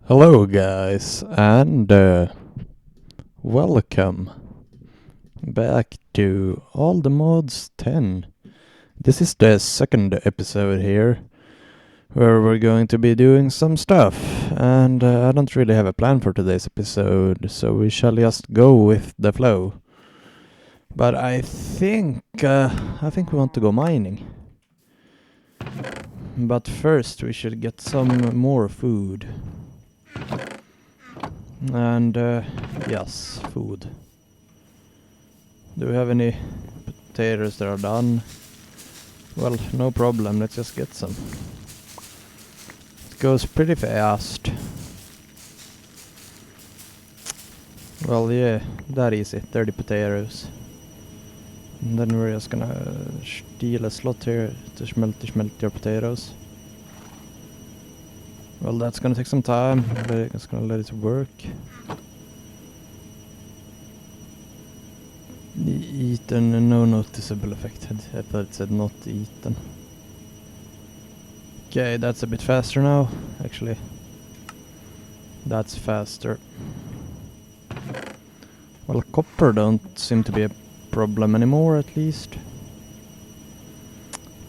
Hello guys, and welcome back to All the Mods 10. This is the second episode here, where we're going to be doing some stuff, and I don't really have a plan for today's episode, so we shall just go with the flow. But I think we want to go mining. But first we should get some more food. And yes, food. Do we have any potatoes that are done? Well, no problem, let's just get some. It goes pretty fast. Well, yeah, that easy, 30 potatoes. And then we're just gonna steal a slot here to smelt your potatoes. Well, that's gonna take some time, but I'm just gonna let it work. Eaten, no noticeable effect. I thought it said not eaten. Okay, that's a bit faster now, actually. That's faster. Well, copper don't seem to be a problem anymore, at least.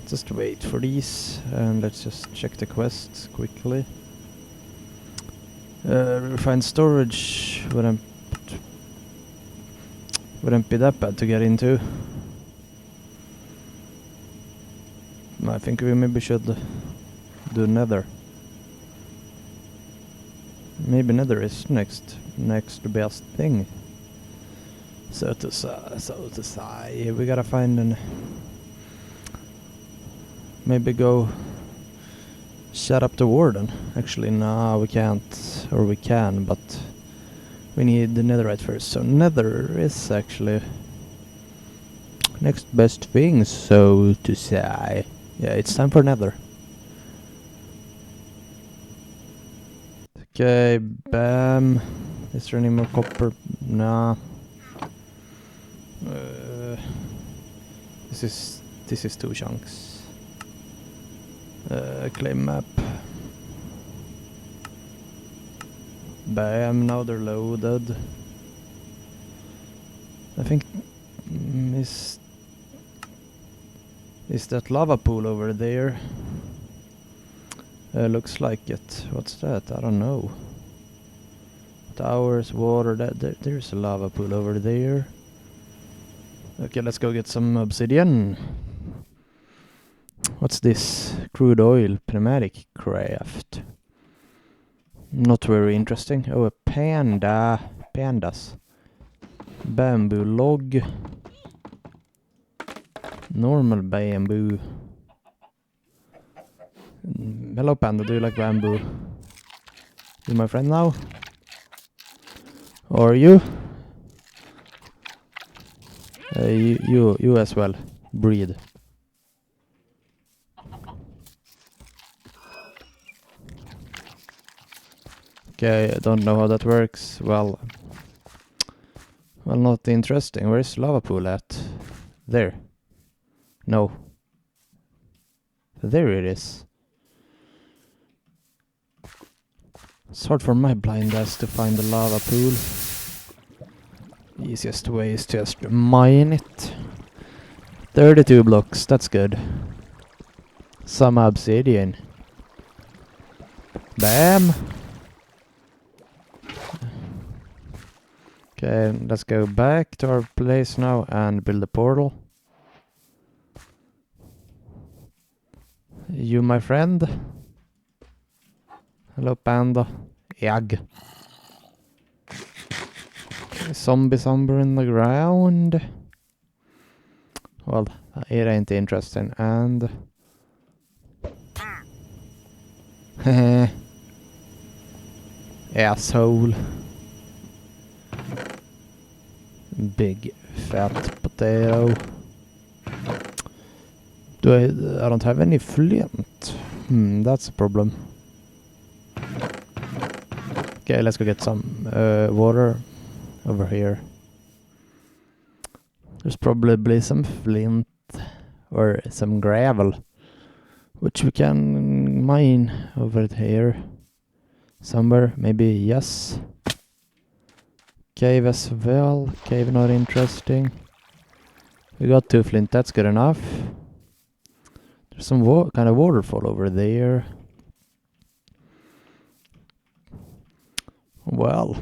Just wait for these, and let's just check the quests quickly. Refined storage wouldn't be that bad to get into. I think we maybe should do nether. Maybe nether is next best thing. So to say, we gotta find an... Maybe go shut up the warden. Actually, no, we can't. Or we can, but we need the netherite first. So nether is actually next best thing, so to say. Yeah, it's time for nether. Okay, bam. Is there any more copper? Nah. This is 2 chunks. Claim map. Bam, now they're loaded. I think is that lava pool over there? Looks like it. What's that? I don't know. Towers, water. There's a lava pool over there. Okay, let's go get some obsidian. What's this? Crude oil, pneumatic craft. Not very interesting. Oh, a panda. Pandas. Bamboo log. Normal bamboo. Hello panda, do you like bamboo? You my friend now? Or you? You as well. Breed. Okay, I don't know how that works. Well, not interesting. Where's lava pool at? There. No. There it is. It's hard for my blind ass to find the lava pool. Easiest way is to just mine it. 32 blocks, that's good. Some obsidian. Bam! Okay, let's go back to our place now and build a portal. You my friend? Hello panda. Egg. Zombie somewhere in the ground. Well, it ain't interesting. And asshole. Big fat potato. I don't have any flint. That's a problem. Okay, let's go get some water over here. There's probably some flint or some gravel, which we can mine over here. Somewhere, maybe, yes. Cave as well. Cave not interesting. We got 2 flint, that's good enough. There's some kind of waterfall over there. Well,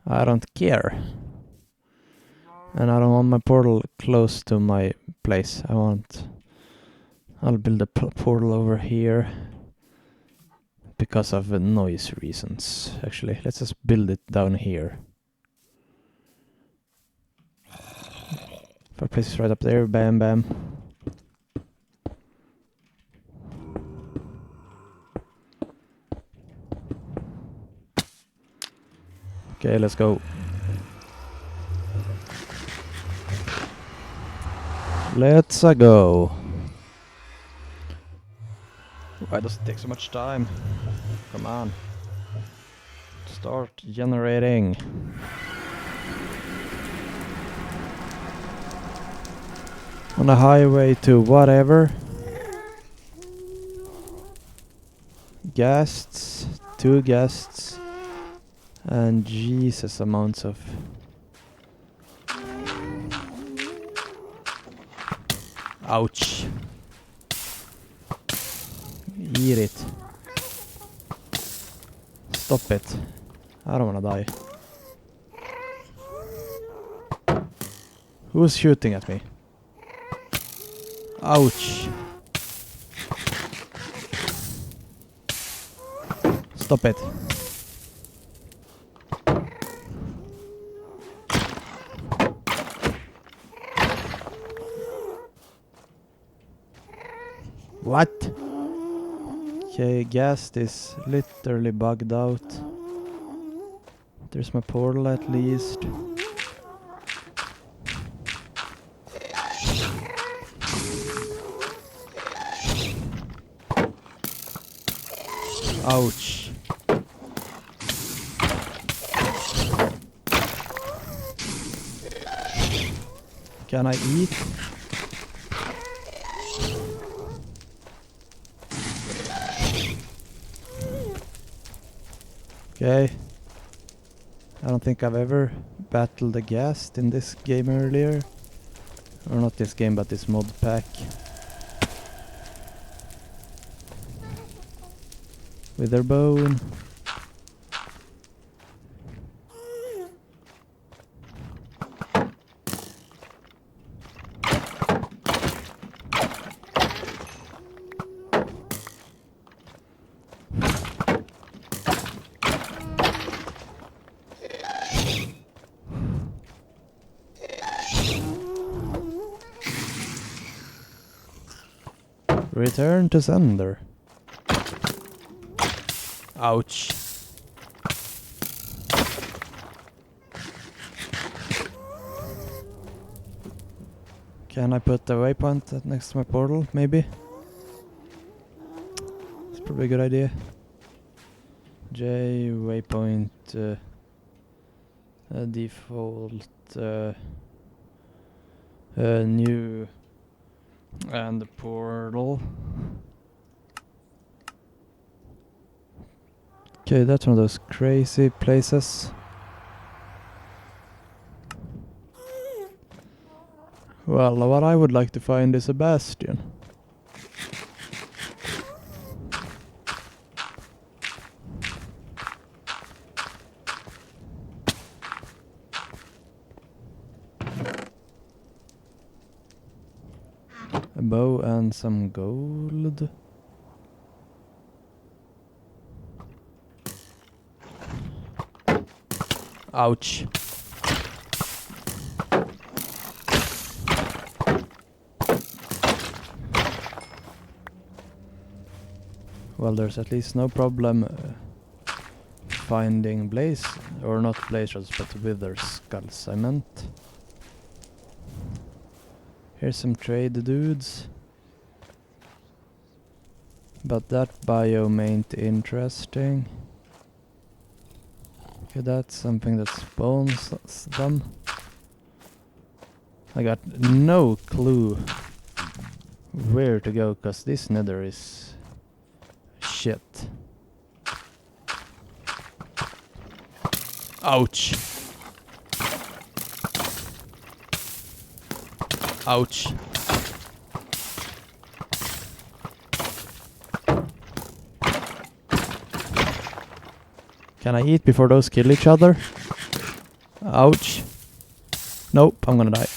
I don't care. And I don't want my portal close to my place. I'll build a portal over here. Because of noise reasons, actually. Let's just build it down here. If I place it right up there, bam, bam. Okay, let's go. Let's go. Why does it take so much time? Come on. Start generating. On a highway to whatever. Guests. 2 guests. And Jesus amounts of... Ouch. Eat it. Stop it. I don't wanna die. Who's shooting at me? Ouch. Stop it. What? Okay, gas is literally bugged out. There's my portal at least. Ouch. Can I eat? Okay. I don't think I've ever battled a ghast in this game earlier. Or not this game, but this mod pack. Witherbone. Return to sender. Ouch. Can I put the waypoint next to my portal, maybe? It's probably a good idea. J waypoint default new and the portal. Okay, that's one of those crazy places. Well, what I would like to find is a bastion. A bow and some gold. Ouch. Well, there's at least no problem finding blaze, or not blazers, but wither skulls, I meant. Here's some trade dudes. But that biome ain't interesting. Okay, that's something that spawns them. I got no clue where to go, cause this nether is shit. Ouch. Ouch. Can I eat before those kill each other? Ouch. Nope, I'm gonna die.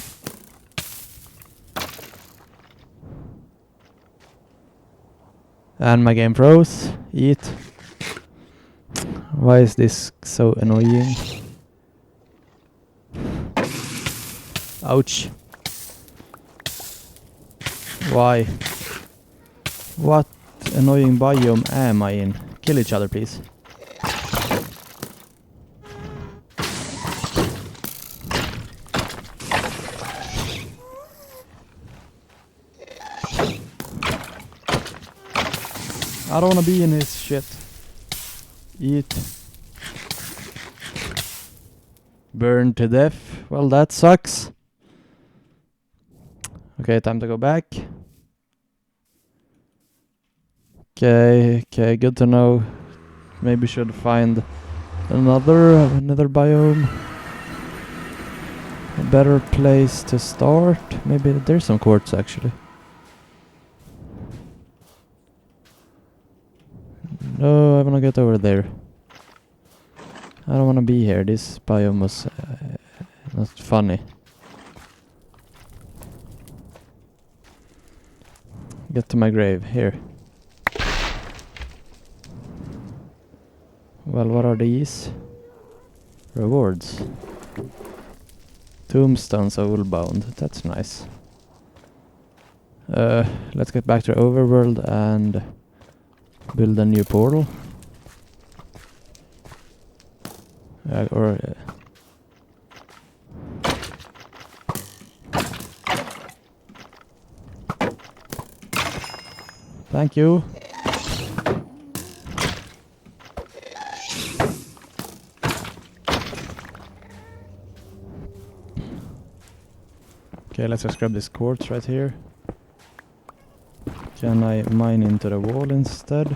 And my game froze. Eat. Why is this so annoying? Ouch. Why? What annoying biome am I in? Kill each other, please. I don't wanna be in this shit. Eat. Burn to death. Well, that sucks. Okay, time to go back. Okay, good to know. Maybe should find another biome. A better place to start. Maybe there's some quartz actually. No, I wanna get over there. I don't wanna be here. This biome was not funny. Get to my grave. Here. Well, what are these? Rewards. Tombstone soulbound. That's nice. Let's get back to Overworld and build a new portal. Thank you. Okay, let's just grab this quartz right here. Can I mine into the wall instead?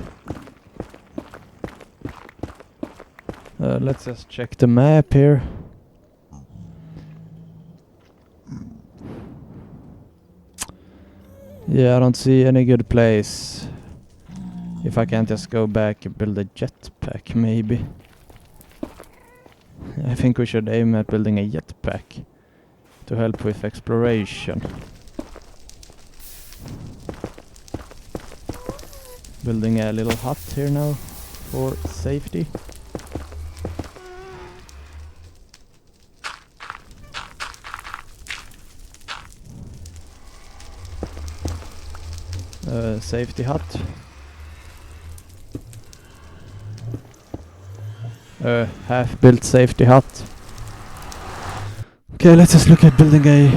Let's just check the map here. Yeah, I don't see any good place. If I can't just go back and build a jetpack, maybe. I think we should aim at building a jetpack to help with exploration. Building a little hut here now for safety. Safety hut. Half-built safety hut. Okay, let's just look at building a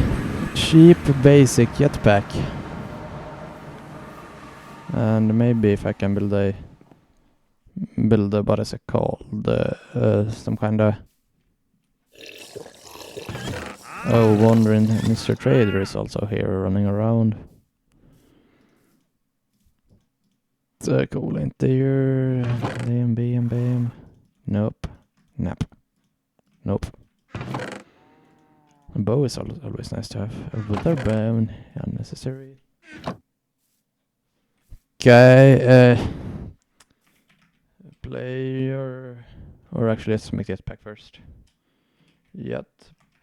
cheap basic jetpack. And maybe if I can build a what is it called? Some kind of wandering Mr. Trader is also here running around. Cool interior. Bam. Nope. Nap. Nope. A bow is always nice to have. A wither bone. Unnecessary. Okay. Player. Or actually, let's make it pack first.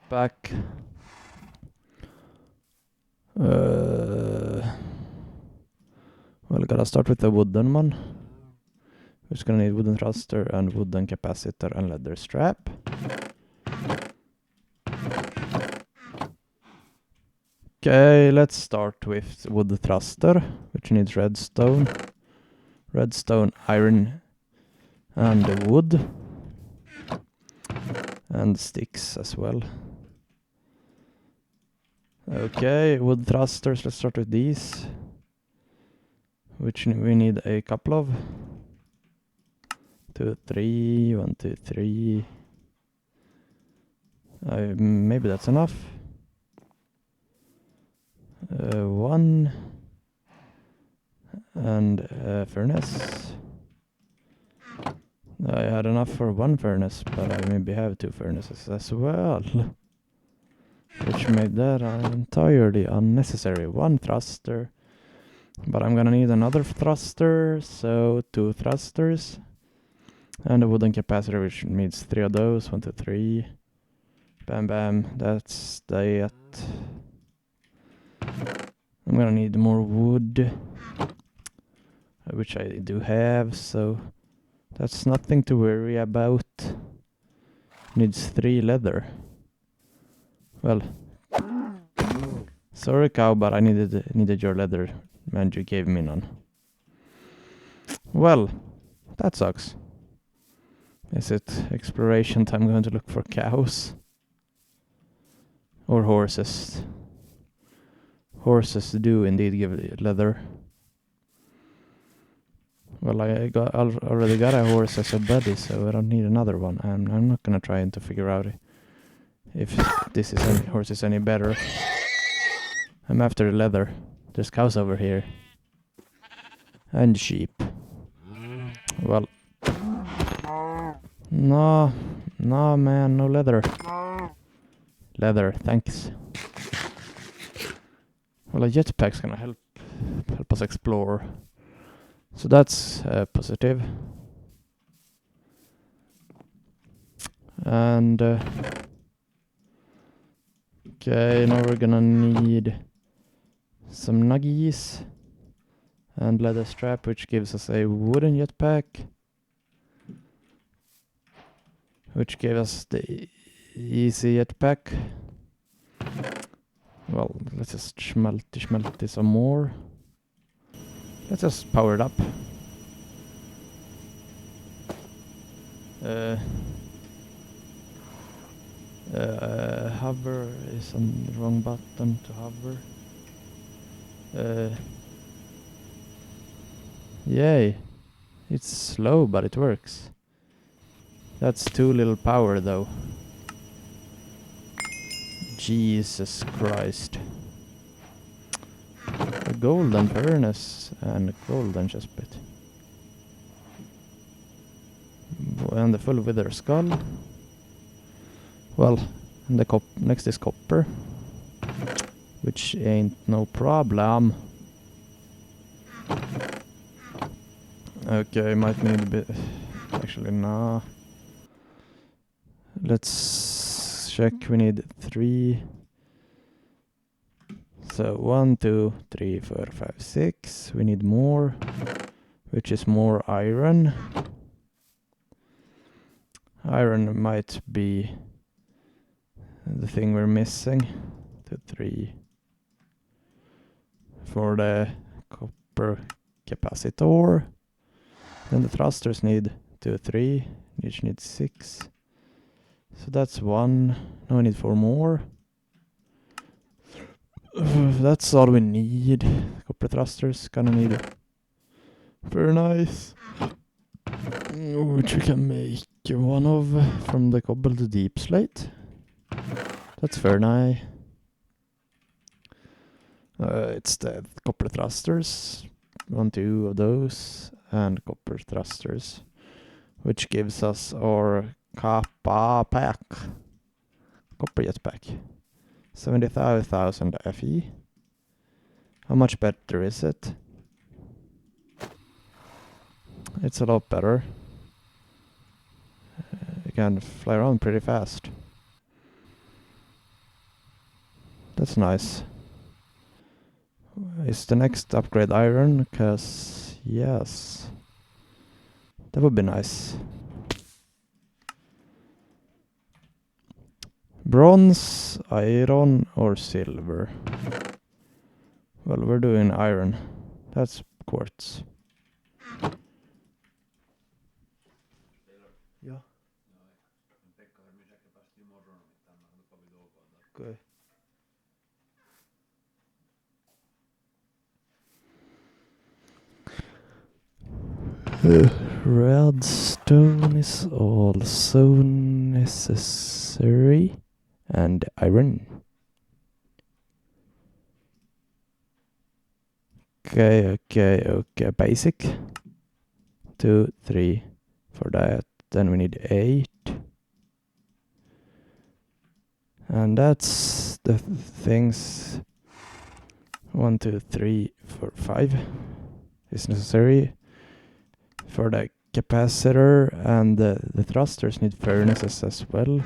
Pack. Well, gotta start with the wooden one. We're just gonna need wooden thruster and wooden capacitor and leather strap. Okay, let's start with wood thruster, which needs redstone, iron, and wood, and sticks as well. Okay, wood thrusters, let's start with these, which we need a couple of. 2, 3, 1, 2, 3. Maybe that's enough. 1 and furnace. I had enough for one furnace, but I maybe have 2 furnaces as well. Which made that entirely unnecessary. 1 thruster. But I'm gonna need another thruster, so 2 thrusters. And a wooden capacitor, which needs 3 of those. 1, 2, 3. Bam, bam. That's that. I'm gonna need more wood, which I do have, so that's nothing to worry about. Needs 3 leather. Well, sorry cow, but I needed your leather, and you gave me none. Well, that sucks. Is it exploration time going to look for cows? Or horses? Horses do indeed give leather. Well, I already got a horse as a buddy, so I don't need another one. And I'm not gonna try to figure out if this horse is any better. I'm after the leather. There's cows over here. And sheep. Well. No, man, no leather. Leather, thanks. Well, a jetpack's gonna help us explore. So that's positive. And okay, now we're gonna need some nuggies and leather strap, which gives us a wooden jetpack, which gave us the easy jetpack. Well, let's just schmelty some more. Let's just power it up. Hover is on the wrong button to hover. Yay. It's slow, but it works. That's too little power, though. Jesus Christ. A golden furnace and a golden chestplate. And the full wither skull. Well, and the next is copper. Which ain't no problem. Okay, might need a bit. Actually, nah. Let's check. We need 3. So 1, 2, 3, 4, 5, 6. We need more, which is more iron. Iron might be the thing we're missing. 2, 3. For the copper capacitor. Then the thrusters need 2, 3. Each needs 6. So that's 1. Now we need 4 more. That's all we need. Copper thrusters, gonna need it. Very nice. Which we can make 1 of from the cobbled deep slate. That's very nice. It's the copper thrusters. 1, 2 of those. And copper thrusters. Which gives us our Kappa pack. Copper jetpack. 75,000 FE. How much better is it? It's a lot better. You can fly around pretty fast. That's nice. Is the next upgrade iron? Cause yes. That would be nice. Bronze, iron, or silver? Well, we're doing iron. That's quartz. Ja. Okay. Redstone is also necessary. And iron. Okay. Basic. 2, 3, for that. Then we need 8. And that's the things 1, 2, 3, 4, 5 is necessary for the capacitor, and the thrusters need furnaces as well.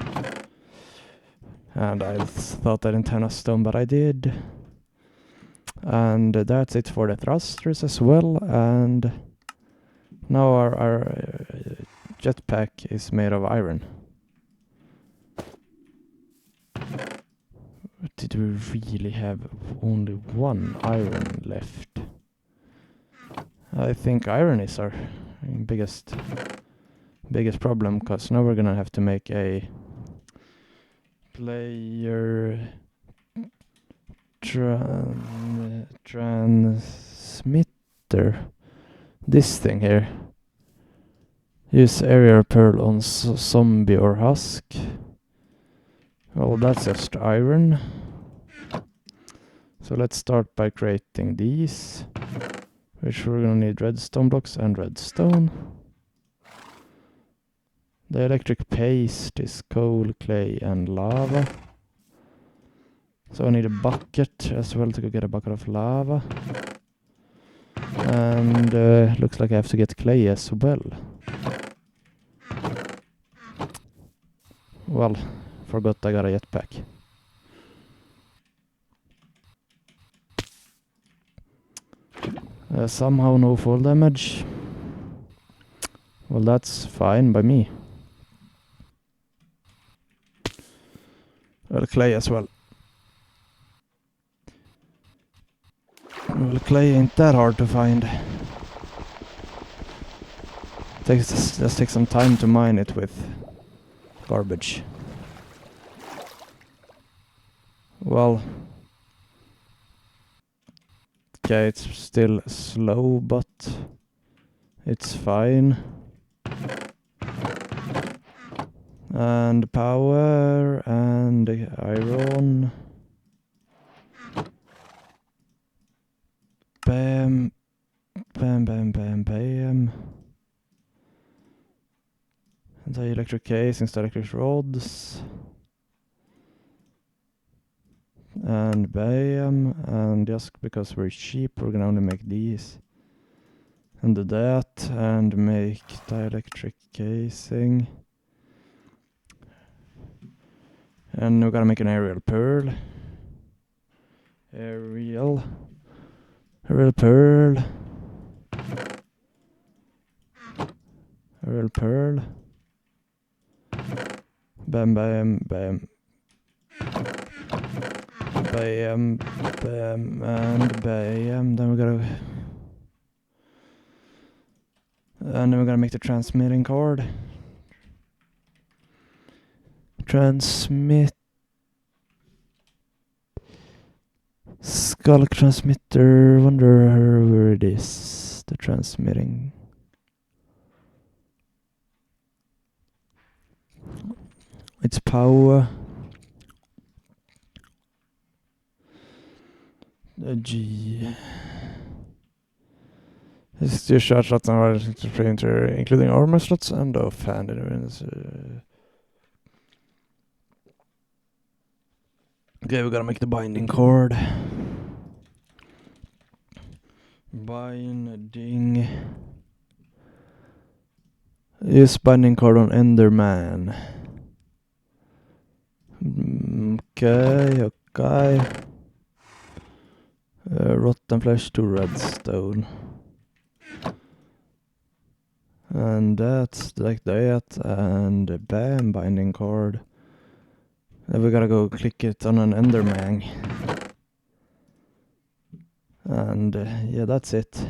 And I thought I didn't have enough stone, but I did. And that's it for the thrusters as well. And now our jetpack is made of iron. Did we really have only 1 iron left? I think iron is our biggest problem, because now we're gonna have to make a player transmitter. This thing here. Use area pearl on zombie or husk. Well, that's just iron. So let's start by creating these, which we're gonna need redstone blocks and redstone. The electric paste is coal, clay, and lava. So I need a bucket as well to go get a bucket of lava. And looks like I have to get clay as well. Well, forgot I got a jetpack. Somehow no fall damage. Well, that's fine by me. Well, clay as well. Well, clay ain't that hard to find. Just take some time to mine it with garbage. Well, okay, it's still slow, but it's fine. And power and iron. Bam, bam, bam, bam, bam. The electric casings, the electric rods. And bam, and just because we're cheap, we're gonna only make these. And do that, and make the electric casing. And we're gonna make an aerial pearl. Aerial pearl. Aerial pearl. Bam, bam, bam. Bam, bam, and bam. Then we're gonna make the transmitting cord. Transmit. Skull transmitter. Wonder where it is. The transmitting. It's power. G. This is your shot slots and wireless printer, including armor slots and offhand. Okay, we gotta make the binding cord. Binding. Use binding cord on Enderman. Okay. Rotten flesh to redstone. And that's like that, and bam, binding cord. Then we gotta go click it on an Enderman. And yeah, that's it.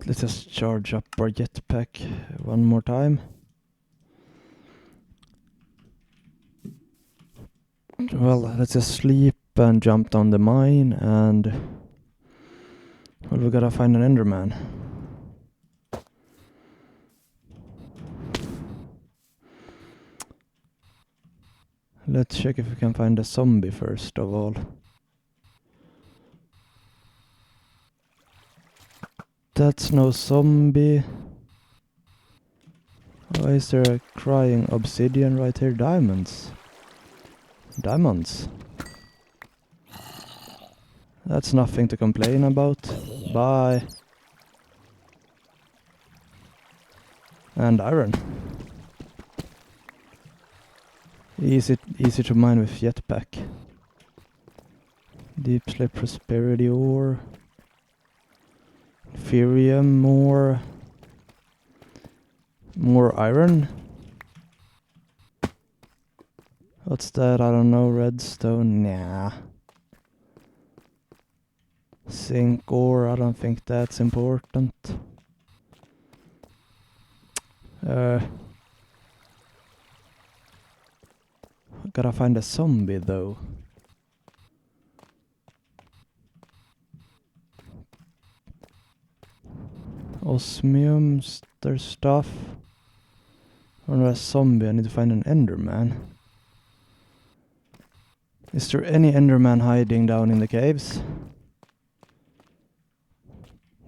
Let's just charge up our jetpack one more time. Well, let's just sleep and jump down the mine, and well, we gotta find an Enderman. Let's check if we can find a zombie first of all. That's no zombie. Why is there a crying obsidian right here? Diamonds. Diamonds. That's nothing to complain about. Bye. And iron. Easy to mine with jetpack. Deep slip prosperity ore. Ethereum, more iron. What's that? I don't know. Redstone? Nah. Zinc ore? I don't think that's important. Gotta find a zombie though. Osmium, there's stuff. Or a zombie, I need to find an enderman. Is there any enderman hiding down in the caves?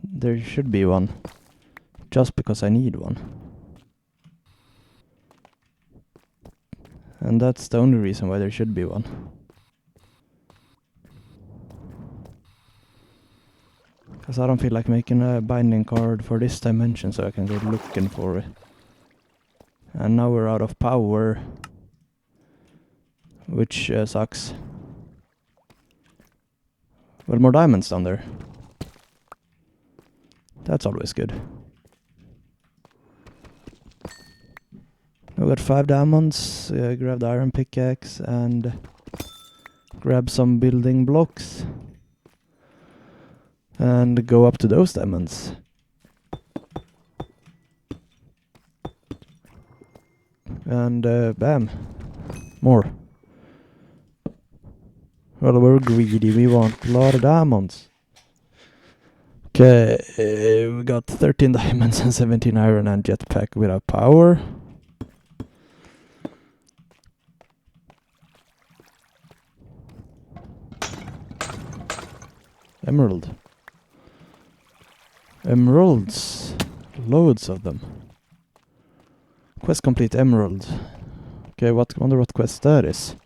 There should be one. Just because I need one. And that's the only reason why there should be one. Because I don't feel like making a binding card for this dimension, so I can go looking for it. And now we're out of power. Which sucks. Well, more diamonds down there. That's always good. We got 5 diamonds. Grab the iron pickaxe and grab some building blocks. And go up to those diamonds. And bam. More. Well, we're greedy. We want a lot of diamonds. Okay, we got 13 diamonds and 17 iron and jetpack without power. Emerald. Emeralds. Loads of them. Quest complete emerald. Okay, wonder what quest that is.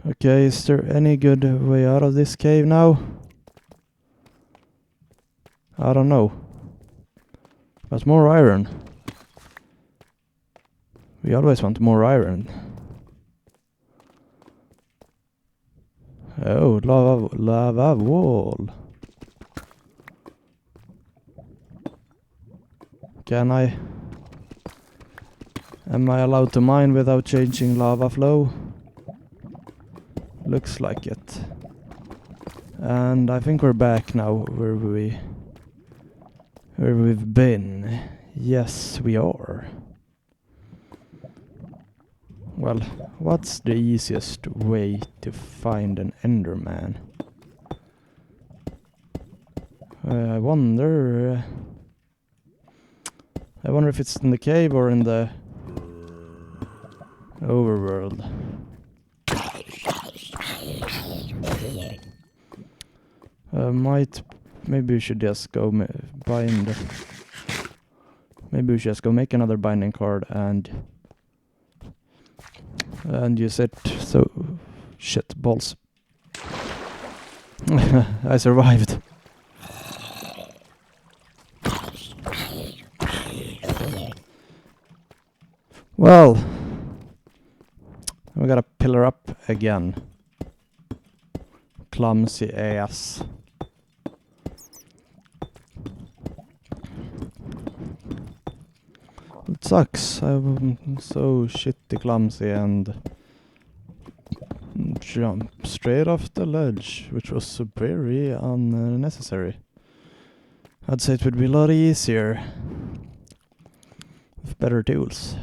Okay, is there any good way out of this cave now? I don't know. But more iron. We always want more iron. Oh, lava wall. Am I allowed to mine without changing lava flow? Looks like it. And I think we're back now where we've been. Yes, we are. Well, what's the easiest way to find an enderman? I wonder if it's in the cave or in the overworld. Maybe we should just go bind. Maybe we should just go make another binding card and use it. So, shit balls. I survived. Well, we gotta pillar up again. Clumsy ass. It sucks. I'm so shitty clumsy and jump straight off the ledge, which was very unnecessary. I'd say it would be a lot easier with better tools.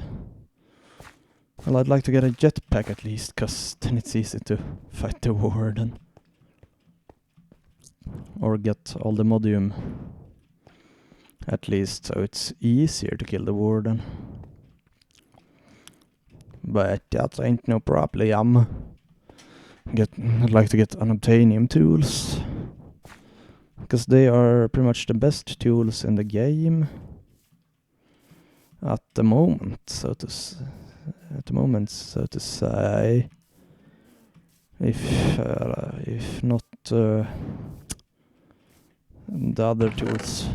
Well, I'd like to get a jetpack at least, cause then it's easy to fight the warden. Or get all the modium. At least, so it's easier to kill the warden. But that ain't no problem. I'd like to get unobtainium tools. because they are pretty much the best tools in the game at the moment, so to say. If not the other tools.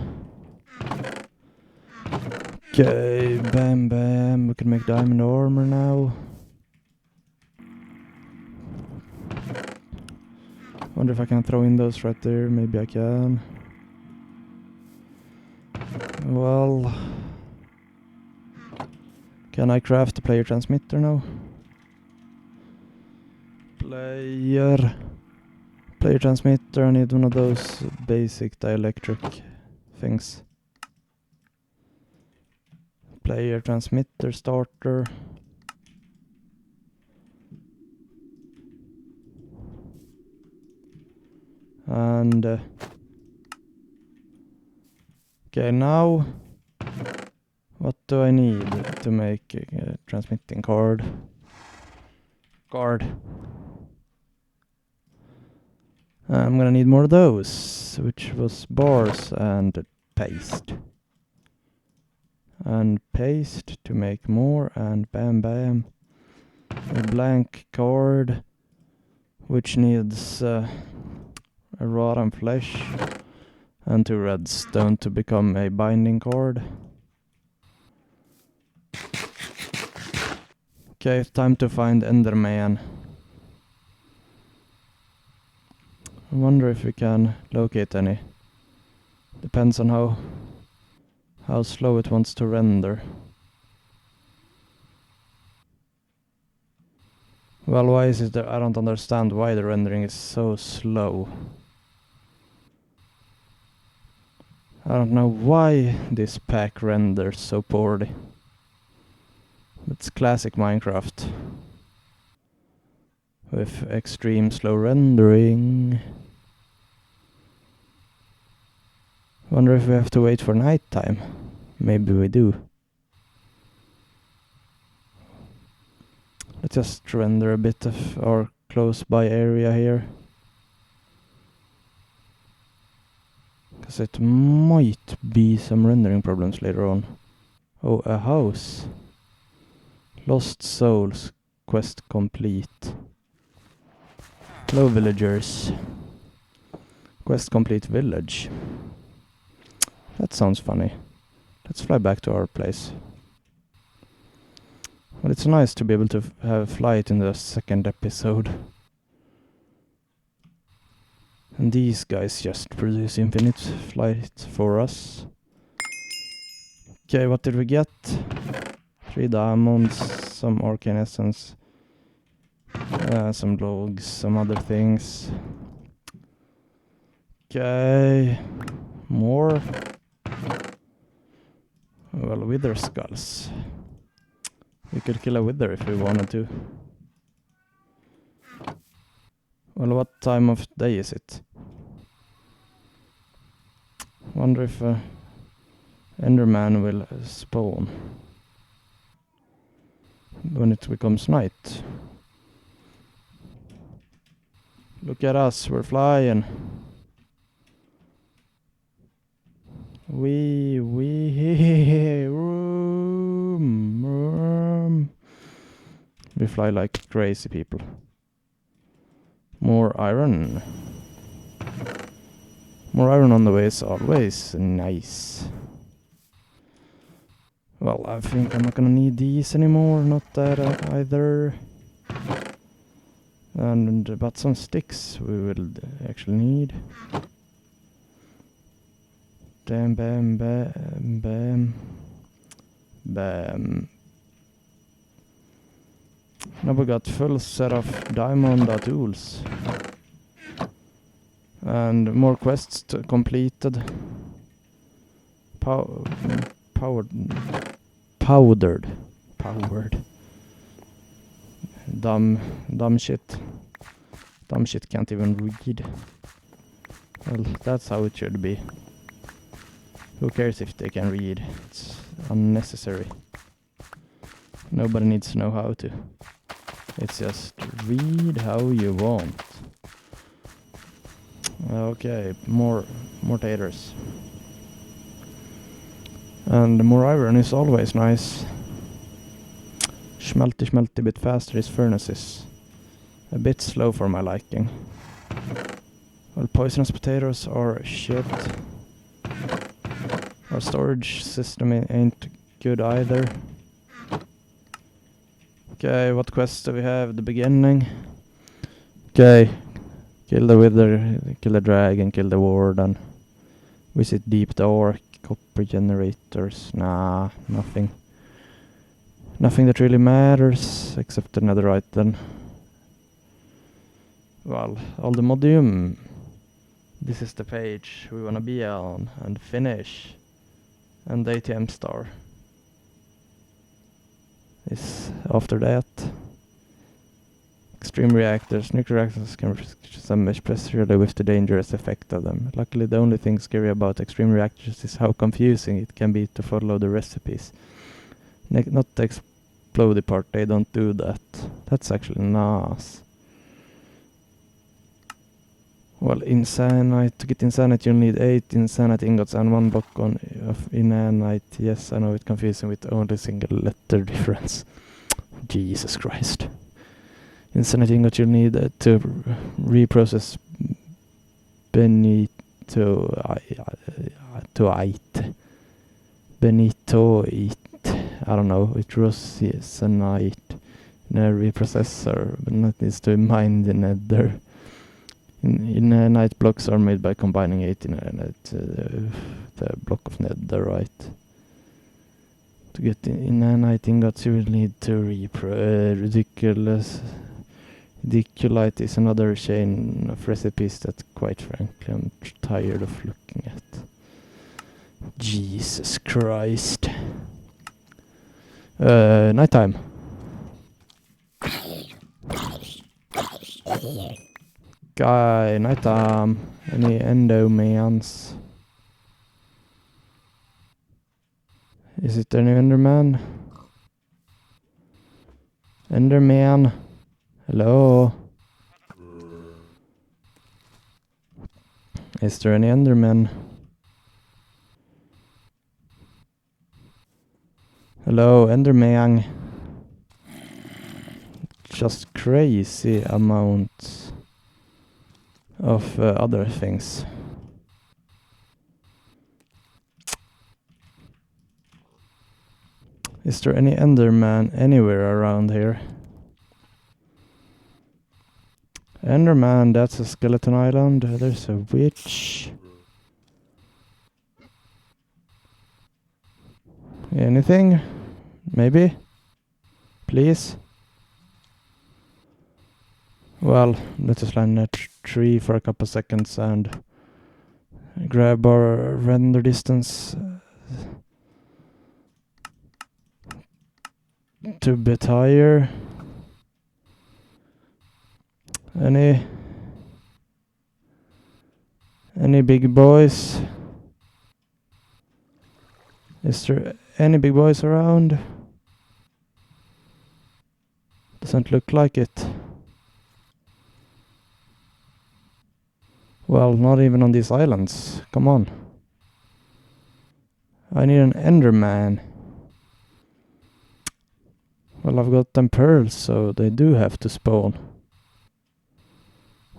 Okay, bam bam, we can make diamond armor now. Wonder if I can throw in those right there, maybe I can. Well, can I craft a player transmitter now? Player transmitter, I need one of those basic dielectric things. Player transmitter starter. And okay, now what do I need to make a transmitting card? I'm gonna need more of those, which was bars and paste. And paste to make more, and bam bam. A blank card, which needs a rotten flesh and 2 redstone to become a binding card. Okay, time to find Enderman. I wonder if we can locate any. Depends on how slow it wants to render. Well, why is it that I don't understand why the rendering is so slow. I don't know why this pack renders so poorly. It's classic Minecraft with extreme slow rendering. Wonder if we have to wait for nighttime. Maybe we do. Let's just render a bit of our close by area here. Because it might be some rendering problems later on. Oh, a house. Lost Souls. Quest complete. Hello, villagers. Quest complete village. That sounds funny. Let's fly back to our place. Well, it's nice to be able to have a flight in the second episode. And these guys just produce infinite flight for us. Okay, what did we get? 3 diamonds, some arcane essence, some logs, some other things. Okay, more. Well, wither skulls. We could kill a wither if we wanted to. Well, what time of day is it? Wonder if Enderman will spawn when it becomes night. Look at us, we're flying. We fly like crazy people. More iron. More iron on the way is always nice. Well, I think I'm not gonna need these anymore, not that either. But some sticks we will actually need. Bam, bam, bam, bam, bam. Now we got full set of diamond tools. And more quests completed. Powdered. Dumb shit. Dumb shit can't even read. Well, that's how it should be. Who cares if they can read? It's unnecessary. Nobody needs to know how to. It's just read how you want. Okay, more More taters. And more iron is always nice. Schmelty bit faster. His furnace is a bit slow for my liking. Well, poisonous potatoes are shit. Our storage system ain't good either. Okay, what quests do we have at the beginning? Okay, kill the wither, kill the dragon, kill the warden. Visit deep dark, copper generators. Nah, nothing. Nothing that really matters, except the netherite then. Well, Aldemodium. This is the page we wanna be on, and finish. And the ATM star is after that. Extreme reactors. Nuclear reactors can especially with the dangerous effect of them. Luckily, the only thing scary about extreme reactors is how confusing it can be to follow the recipes. Not the explodey part, they don't do that. That's actually nice. Well, insanite. To get insanite, you'll need 8 insanite ingots and 1 block of inanite. Yes, I know it's confusing with only single letter difference. Jesus Christ. Insanite ingot you'll need to reprocess benitoite. I don't know. It rosenite in a reprocessor, but that needs to mine the nether. Inanite blocks are made by combining 8 inanite the block of netherite. To get inanite ingots, you will need to ridiculite is another chain of recipes that, quite frankly, I'm tired of looking at. Jesus Christ. Nighttime. Guy, nighttime. Any endomans? Is it any enderman? Enderman? Hello? Is there any enderman? Hello, enderman. Just crazy amounts of other things. Is there any enderman anywhere around here? Enderman, that's a skeleton island. There's a witch. Anything? Maybe? Please? Well, let's just land a tree for a couple seconds and grab our render distance to bit higher. Any big boys? Is there any big boys around? Doesn't look like it. Well, not even on these islands. Come on. I need an enderman. Well, I've got them pearls, so they do have to spawn.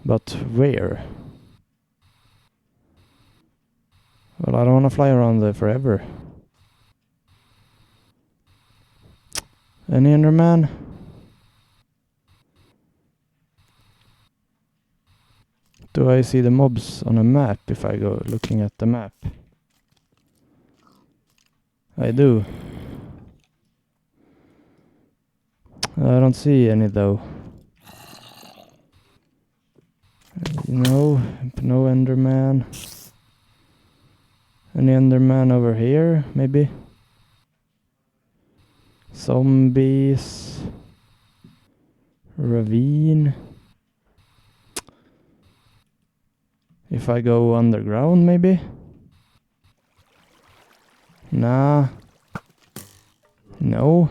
But where? Well, I don't want to fly around there forever. Any enderman? Do I see the mobs on a map if I go looking at the map? I do. I don't see any though. No enderman. Any enderman over here, maybe? Zombies. Ravine. If I go underground, maybe? Nah. No.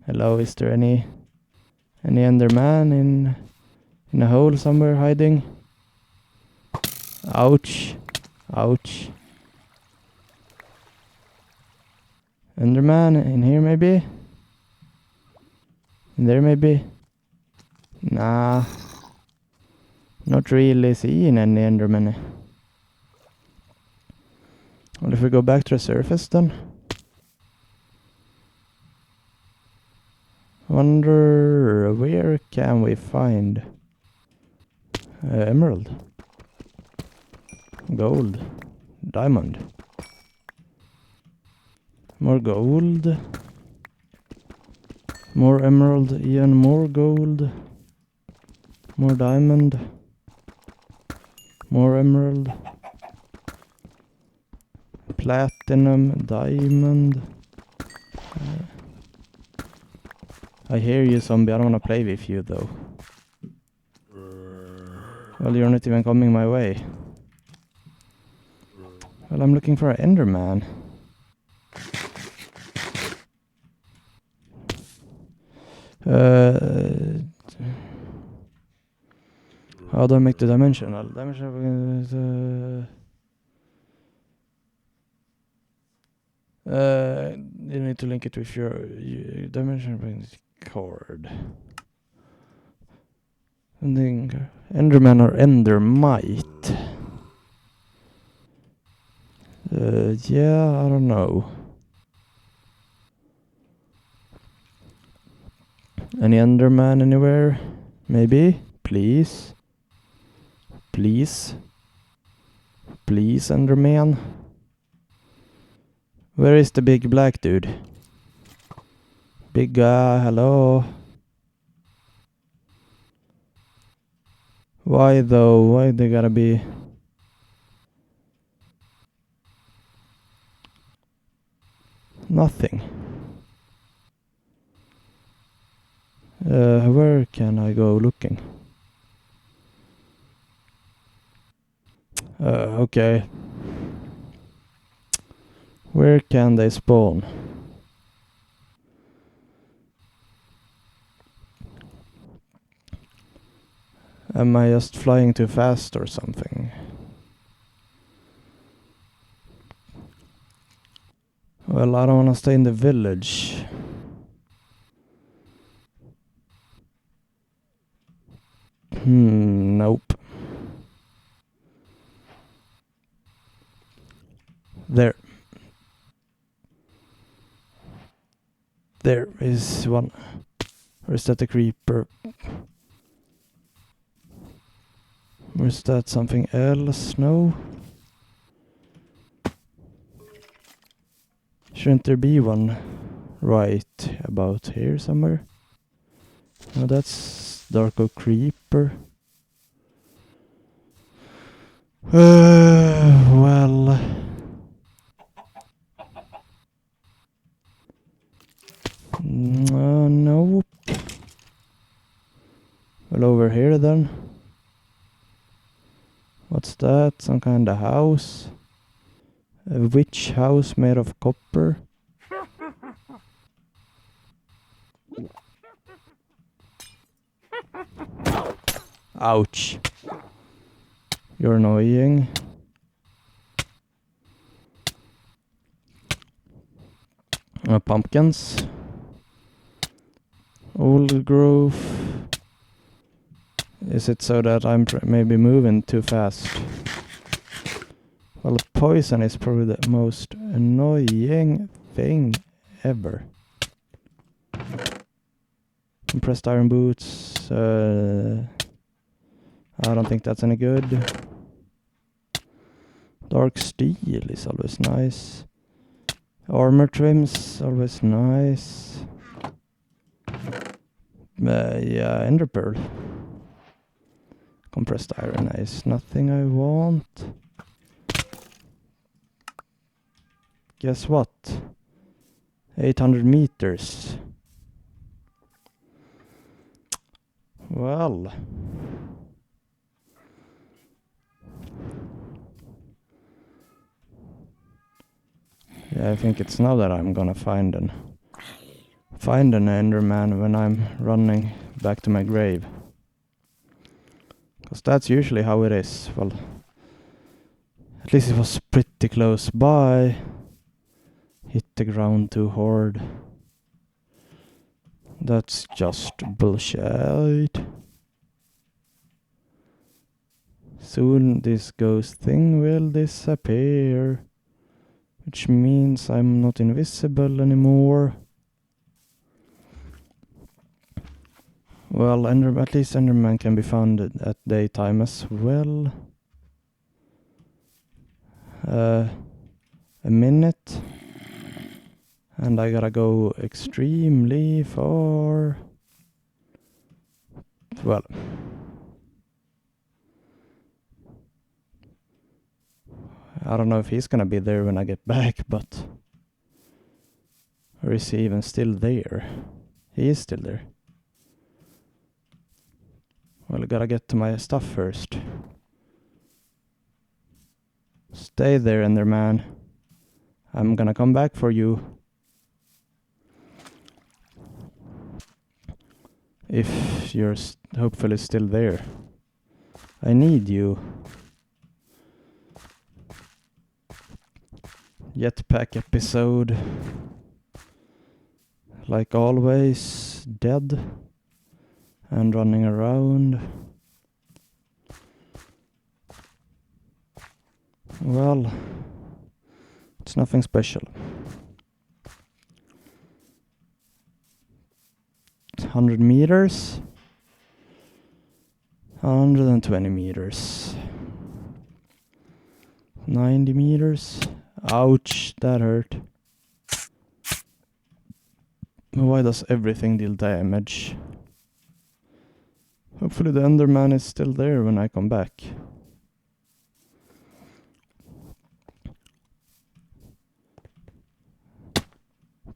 Hello, is there any enderman in a hole somewhere hiding? Ouch. Ouch. Enderman in here maybe? In there maybe? Nah. Not really seeing any Enderman. Well, if we go back to the surface then? Wonder where can we find emerald? Gold. Diamond. More gold. More emerald, even more gold. More diamond. More emerald. Platinum, diamond. I hear you, zombie. I don't want to play with you, though. Well, you're not even coming my way. Well, I'm looking for an Enderman. How do I make the dimensional? You need to link it with your dimension cord. And then Enderman or Endermite. Yeah, I don't know. Any Enderman anywhere? Maybe? Please? Please? Please, Enderman? Where is the big black dude? Big guy, hello? Why though? Why they gotta be... Nothing. Where can I go looking? Okay. Where can they spawn? Am I just flying too fast or something? Well, I don't want to stay in the village. Nope. There. There is one. Or is that a creeper? Or is that something else? No. Shouldn't there be one right about here somewhere? No, that's dark oak creeper. Well... nope. Well, over here then. What's that? Some kind of house? A witch house made of copper? Ouch. You're annoying. Pumpkins. Old growth. Is it so that I'm maybe moving too fast? Well, poison is probably the most annoying thing ever. Compressed iron boots. I don't think that's any good. Dark steel is always nice. Armor trims, always nice. Yeah, ender pearl. Compressed iron is nothing I want. Guess what? 800 meters. Well. Yeah, I think it's now that I'm gonna find an Enderman when I'm running back to my grave. Because that's usually how it is. Well, At least it was pretty close by. Hit the ground too hard. That's just bullshit. Soon this ghost thing will disappear, which means I'm not invisible anymore. Well, at least Enderman can be found at daytime as well. A minute. And I gotta go extremely far. Well. I don't know if he's gonna be there when I get back, but... Or is he even still there? He is still there. Well, I gotta get to my stuff first. Stay there, Enderman. I'm gonna come back for you. If you're hopefully still there. I need you. Jetpack episode. Like always, dead. And running around. Well, it's nothing special. 100 meters. 120 meters. 90 meters. Ouch, that hurt. Why does everything deal damage? Hopefully the Enderman is still there when I come back.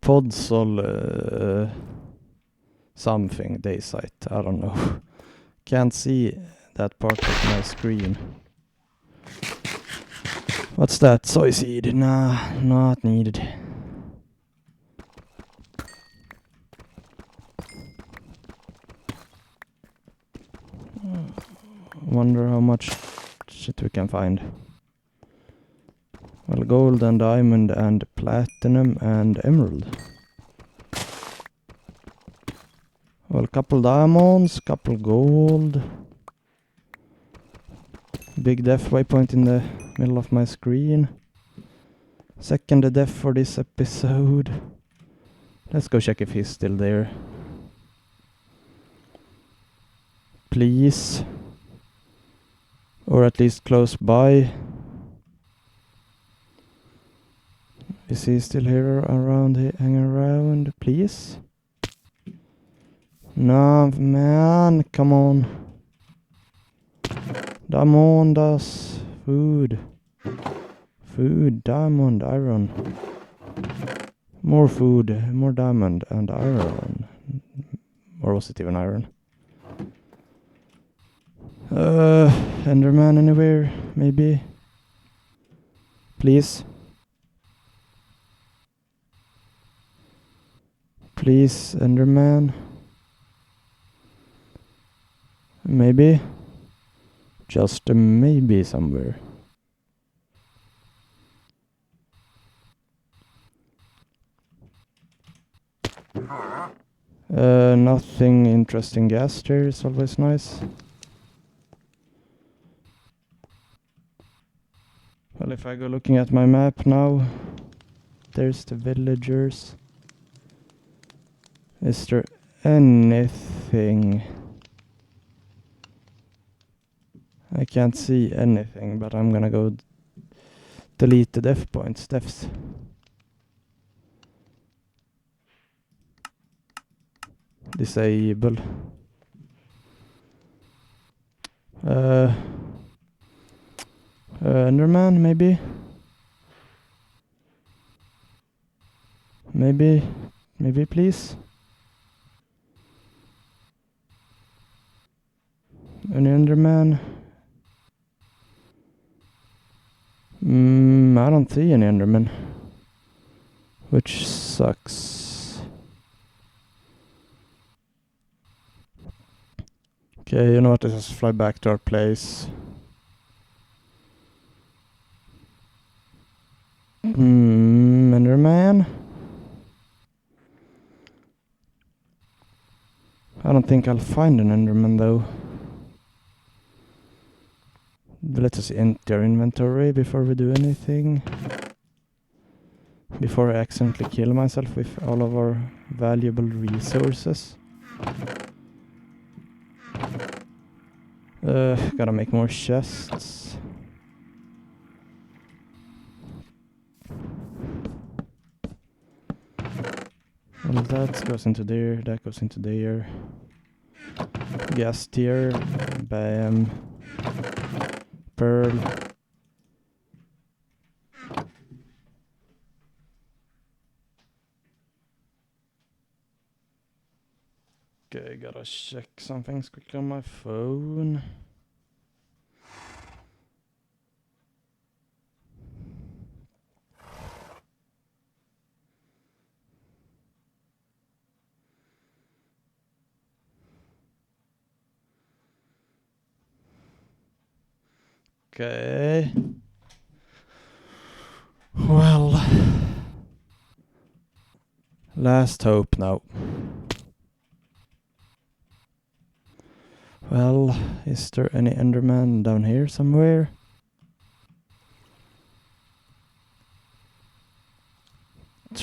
Podsol something day site, I don't know. Can't see that part of my screen. What's that? Soy seed? Nah, not needed. Wonder how much shit we can find. Well, gold and diamond and platinum and emerald. Well, couple diamonds, couple gold. Big death waypoint in the middle of my screen. Second death for this episode. Let's go check if he's still there. Please. Or at least close by. Is he still here around, hanging around? Please? No, man, come on. Diamondas. Food. Food, diamond, iron. More food, more diamond and iron. Or was it even iron? Enderman anywhere, maybe? Please? Please, Enderman? Maybe? Just a maybe somewhere. Nothing interesting gas there is always nice. Well, if I go looking at my map now, there's the villagers. Is there anything? I can't see anything, but I'm gonna go delete the death points. Deaths. Disable. Enderman, maybe? Maybe, please? An Enderman? I don't see any Enderman. Which sucks. Okay, you know what? Let's just fly back to our place. Enderman? I don't think I'll find an Enderman though. Let us enter inventory before we do anything. Before I accidentally kill myself with all of our valuable resources. Gotta make more chests. Well, that goes into there, that goes into there. Gas tier, bam. Pearl. Okay, gotta check some things quickly on my phone. Okay. Well. Last hope now. Well, is there any Enderman down here somewhere?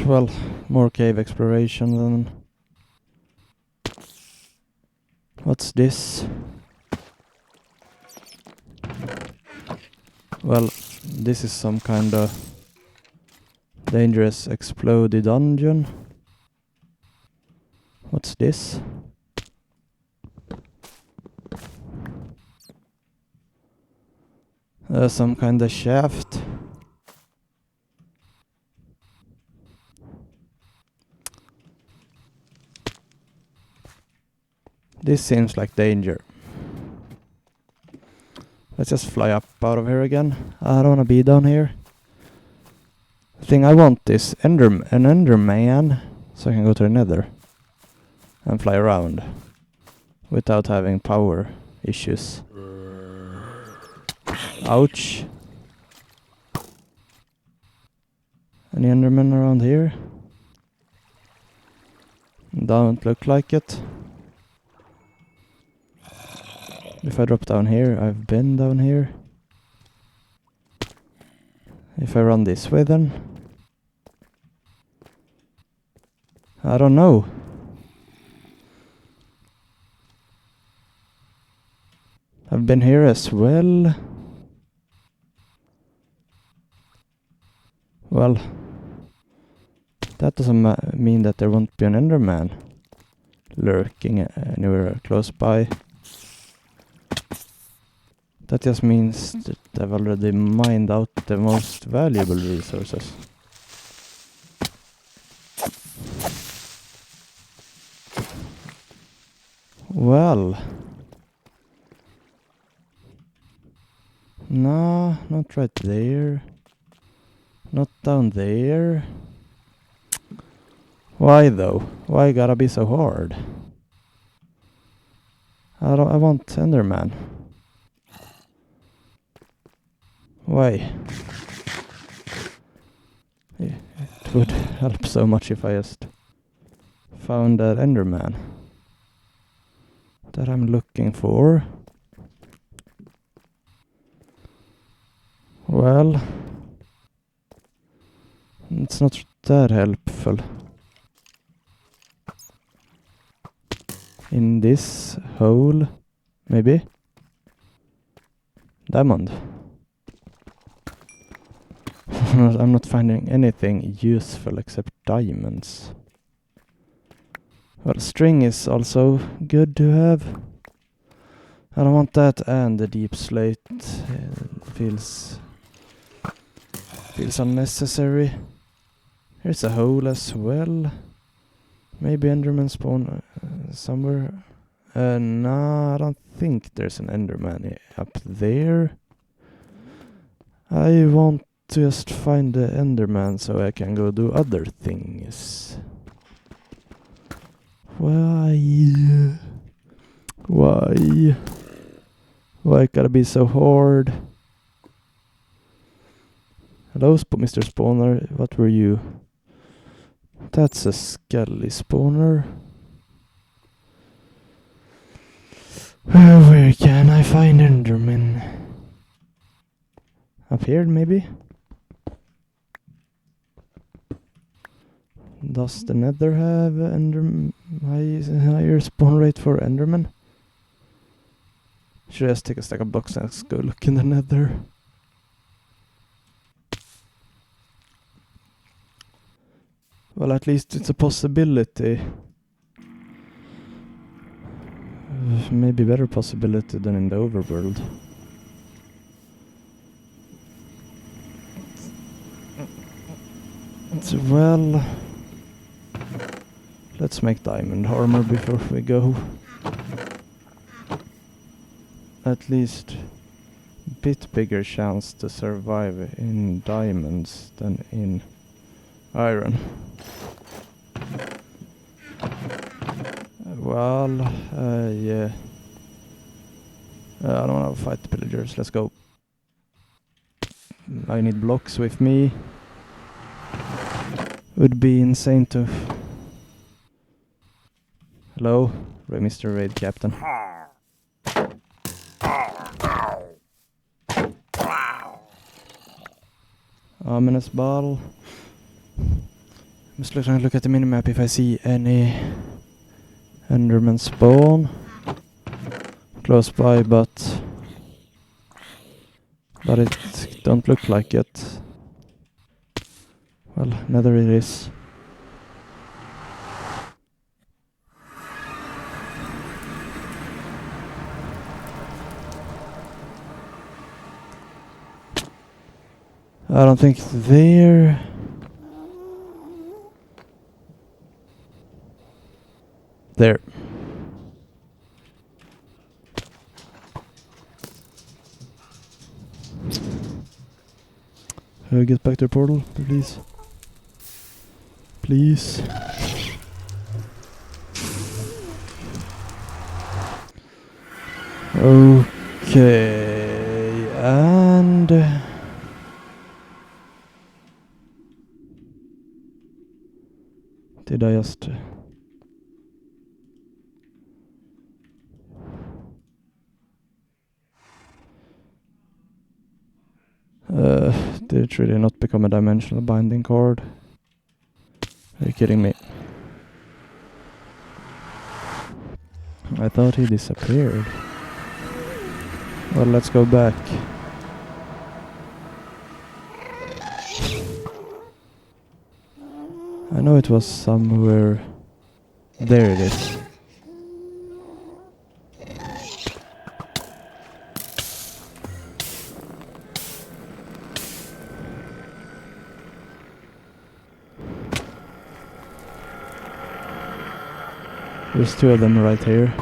Well, more cave exploration then. What's this? Well, this is some kind of dangerous exploded dungeon. What's this? Some kind of shaft. This seems like danger. Let's just fly up out of here again. I don't wanna be down here. The thing I want is an Enderman, so I can go to the Nether and fly around without having power issues. Ouch. Any Endermen around here? Don't look like it. If I drop down here, I've been down here. If I run this way then? I don't know. I've been here as well. Well, that doesn't mean that there won't be an Enderman lurking anywhere close by. That just means that I've already mined out the most valuable resources. Well. No, not right there. Not down there. Why though? Why gotta be so hard? I want Enderman. Why? It would help so much if I just found that Enderman that I'm looking for. Well, it's not that helpful. In this hole, maybe? Diamond. I'm not finding anything useful except diamonds. Well, string is also good to have. I don't want that, and the deep slate feels unnecessary. Here's a hole as well. Maybe Enderman spawn somewhere. No, I don't think there's an Enderman up there. I want to just find the Enderman so I can go do other things. Why? Why? Why it gotta be so hard? Hello, Mr. Spawner. What were you? That's a skelly spawner. Where can I find Enderman? Up here, maybe? Does the Nether have higher spawn rate for Enderman? Should I just take a stack of blocks and let's go look in the Nether? Well, at least it's a possibility. Maybe better possibility than in the overworld. Well, let's make diamond armor before we go. At least a bit bigger chance to survive in diamonds than in iron. Well, yeah. I don't want to fight the pillagers. Let's go. I need blocks with me. Would be insane to... Hello, Mr. Raid Captain. Ominous bottle. I'm just trying to look at the minimap if I see any Enderman spawn close by, but it don't look like it. Well, Nether it is. I don't think it's there. There. Get back to the portal, please. Please. Okay, and... did I just... did it really not become a dimensional binding cord? Are you kidding me? I thought he disappeared. Well, let's go back. I know it was somewhere... There it is. There's two of them right here.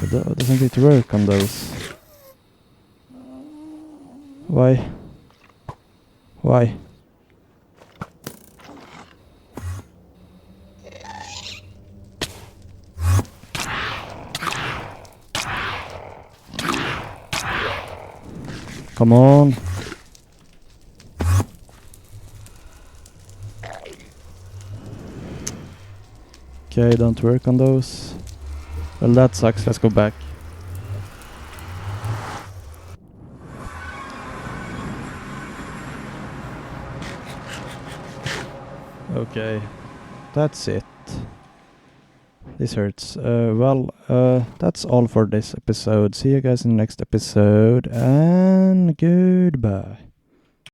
Doesn't it work on those? Why? Why? Come on. Okay, don't work on those. Well, that sucks. Let's go back. Okay, that's it. This hurts. That's all for this episode. See you guys in the next episode, and goodbye.